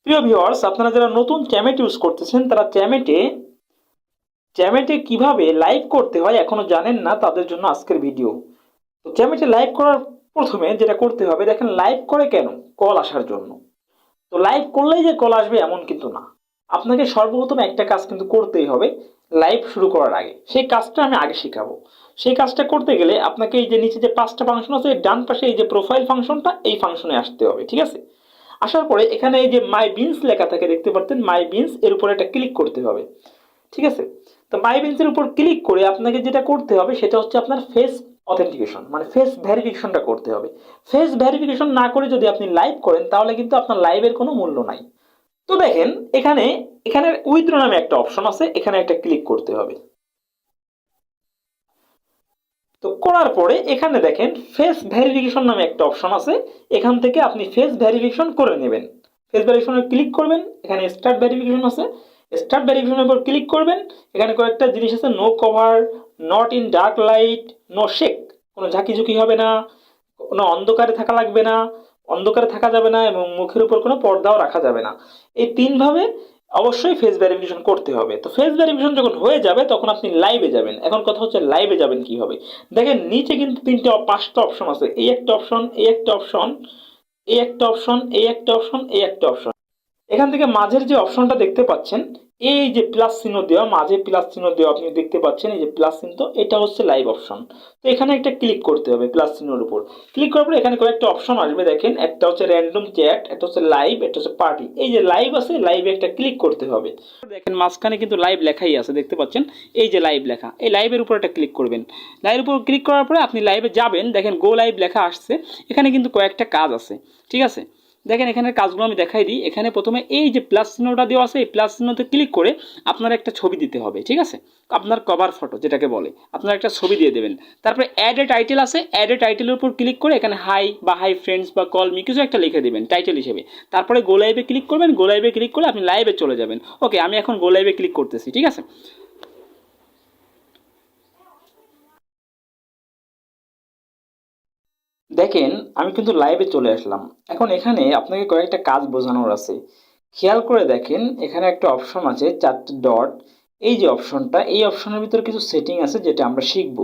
প্রিয় ভিউয়ার্স, আপনারা যারা নতুন চ্যামেট ইউজ করতেছেন তারা চ্যামেটে কিভাবে লাইভ করতে হয় এখনো জানেন না, তাদের জন্য আজকের ভিডিও। তো চ্যামেটে লাইভ করার প্রথমে যেটা করতে হবে, দেখেন লাইভ করে কেন? কল আসার জন্য। তো লাইভ করলেই যে কল আসবে এমন কিন্তু না। আপনাকে সর্বপ্রথম একটা কাজ কিন্তু করতেই হবে লাইভ শুরু করার আগে। সেই কাজটা আমি আগে শেখাবো। সেই কাজটা করতে গেলে আপনাকে এই যে নিচে যে 5টা ফাংশন আছে, ডান পাশে এই যে প্রোফাইল ফাংশনটা, এই ফাংশনে আসতে হবে, ঠিক আছে? আসার পরে এখানে এই যে মাই বিনস লেখা থাকে, দেখতে পাচ্ছেন মাই বিনস, এর উপরে একটা ক্লিক করতে হবে, ঠিক আছে? তো মাই বিনসের উপর ক্লিক করে আপনাকে যেটা করতে হবে সেটা হচ্ছে আপনার ফেস অথেন্টিকেশন, মানে ফেস ভেরিফিকেশনটা করতে হবে। ফেস ভেরিফিকেশন না করে যদি আপনি লাইভ করেন তাহলে কিন্তু আপনার লাইভের কোনো মূল্য নাই। তো দেখেন এখানে এখানে উইথড্র নামে একটা অপশন আছে, এখানে একটা ক্লিক করতে হবে। তো করার পরে এখানে দেখেন ফেস ভেরিফিকেশন নামে একটা অপশন আছে, এখান থেকে আপনি ফেস ভেরিফিকেশন করে নেবেন। ফেস ভেরিফিকেশনে ক্লিক করবেন, এখানে স্টার্ট ভেরিফিকেশন আছে, স্টার্ট ভেরিফিকেশনের উপর ক্লিক করবেন। এখানে কয়েকটা জিনিস আছে, no cover, not in dark light, no shake, কোনো ঝাঁকিঝুঁকি হবে না, কোনো অন্ধকারে থাকা লাগবে না, অন্ধকারে থাকা যাবে না, এবং মুখের উপর কোনো পর্দাও রাখা যাবে না। এই তিনভাবে অবশ্যই ফেস ভেরিফিকেশন করতে হবে। তো ফেস ভেরিফিকেশন যখন হয়ে যাবে তখন আপনি লাইভে যাবেন। এখন কথা হচ্ছে লাইভে যাবেন কিভাবে। দেখেন নিচে কিন্তু 5টা অপশন আছে, এই একটা অপশন, এই একটা অপশন, এই একটা অপশন, এই একটা অপশন, এই একটা অপশন। এখান থেকে মাঝের যে অপশনটা দেখতে পাচ্ছেন, এই যে প্লাস চিহ্ন দেওয়া, মাঝে প্লাস চিহ্ন দেওয়া আপনি দেখতে পাচ্ছেন, এই যে প্লাস চিহ্ন, এটা হচ্ছে লাইভ অপশন। তো এখানে একটা ক্লিক করতে হবে প্লাস চিহ্নের উপর। ক্লিক করার পরে এখানে কয়েকটা অপশন আসবে, দেখেন একটা হচ্ছে র্যান্ডম চ্যাট, একটা হচ্ছে লাইভ, একটা হচ্ছে পার্টি। এই যে লাইভ আছে, লাইভে একটা ক্লিক করতে হবে। দেখেন মাঝখানে কিন্তু লাইভ লেখাই আছে, দেখতে পাচ্ছেন এই যে লাইভ লেখা, এই লাইভের উপর একটা ক্লিক করবেন। লাইভের উপর ক্লিক করার পরে আপনি লাইভে যাবেন, দেখেন গো লাইভ লেখা আসছে। এখানে কিন্তু কয়েকটা কাজ আছে, ঠিক আছে? দেখেন এখানের কাজগুলো আমি দেখাই দিই। এখানে প্রথমে এই যে প্লাস চিহ্নটা দেওয়া আছে, এই প্লাস চিহ্নতে ক্লিক করে আপনার একটা ছবি দিতে হবে, ঠিক আছে? আপনার কভার ফটো যেটাকে বলে, আপনার একটা ছবি দিয়ে দেবেন। তারপরে অ্যাড এ টাইটেল আছে, অ্যাড এ টাইটেলের উপর ক্লিক করে এখানে হাই বা হাই ফ্রেন্ডস বা কল মি কিছু একটা লিখে দেবেন টাইটেল হিসেবে। তারপরে গো লাইভে ক্লিক করবেন, গো লাইভে ক্লিক করলে আপনি লাইভে চলে যাবেন। ওকে, আমি এখন গো লাইভে ক্লিক করতেছি, ঠিক আছে? দেখেন আমি কিন্তু লাইভে চলে আসলাম। এখন এখানে আপনাকে কয়েকটা কাজ বোঝানোর আছে, খেয়াল করে দেখেন। এখানে একটা অপশন আছে 4টে ডট, এই যে অপশনটা, এই অপশনের ভিতরে কিছু সেটিং আছে যেটা আমরা শিখব।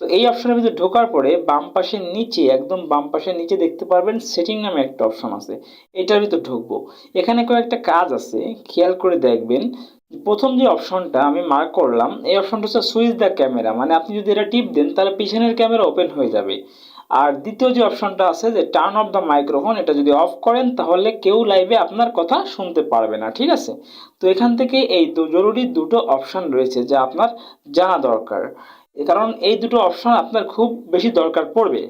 তো এই অপশনের ভিতরে ঢোকার পরে বাম পাশের নিচে, একদম বাম পাশের নিচে দেখতে পারবেন সেটিং নামে একটা অপশন আছে, এটার ভিতর ঢুকবো। এখানে কয়েকটা কাজ আছে, খেয়াল করে দেখবেন। প্রথম যে অপশনটা আমি মার্ক করলাম, এই অপশনটা হচ্ছে সুইচ দ্য ক্যামেরা, মানে আপনি যদি এটা টিপ দেন তাহলে পিছনের ক্যামেরা ওপেন হয়ে যাবে। আর দ্বিতীয় যে অপশনটা আছে যে টার্ন অফ দ্য মাইক্রোফোন, এটা যদি অফ করেন তাহলে কেউ লাইভে আপনার কথা শুনতে পারবে না, ঠিক আছে? তো এখান থেকে এই জরুরি দুটো অপশন রয়েছে যা আপনার জানা দরকার, কারণ এই দুটো অপশন আপনার খুব বেশি দরকার পড়বে।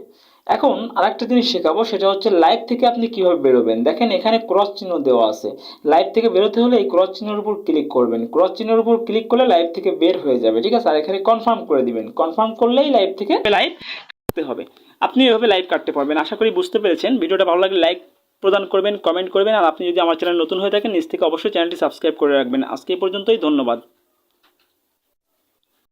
এখন আরেকটা জিনিস শেখাবো, সেটা হচ্ছে লাইভ থেকে আপনি কিভাবে বেরোবেন। দেখেন এখানে ক্রস চিহ্ন দেওয়া আছে, লাইভ থেকে বেরোতে হলে এই ক্রস চিহ্নের উপর ক্লিক করবেন। ক্রস চিহ্নের উপর ক্লিক করলে লাইভ থেকে বের হয়ে যাবে, ঠিক আছে? আর এখানে কনফার্ম করে দিবেন, কনফার্ম করলেই লাইভ থেকে লাইভ করতে হবে। আপনি এভাবে লাইভ কাটতে পারবেন। আশা করি বুঝতে পেরেছেন। ভিডিওটা ভালো লাগলে লাইক প্রদান করবেন, কমেন্ট করবেন, আর আপনি যদি আমার চ্যানেল নতুন হয়ে থাকেন নিচ থেকে অবশ্যই চ্যানেলটি সাবস্ক্রাইব করে রাখবেন। আজকে এই পর্যন্তই, ধন্যবাদ।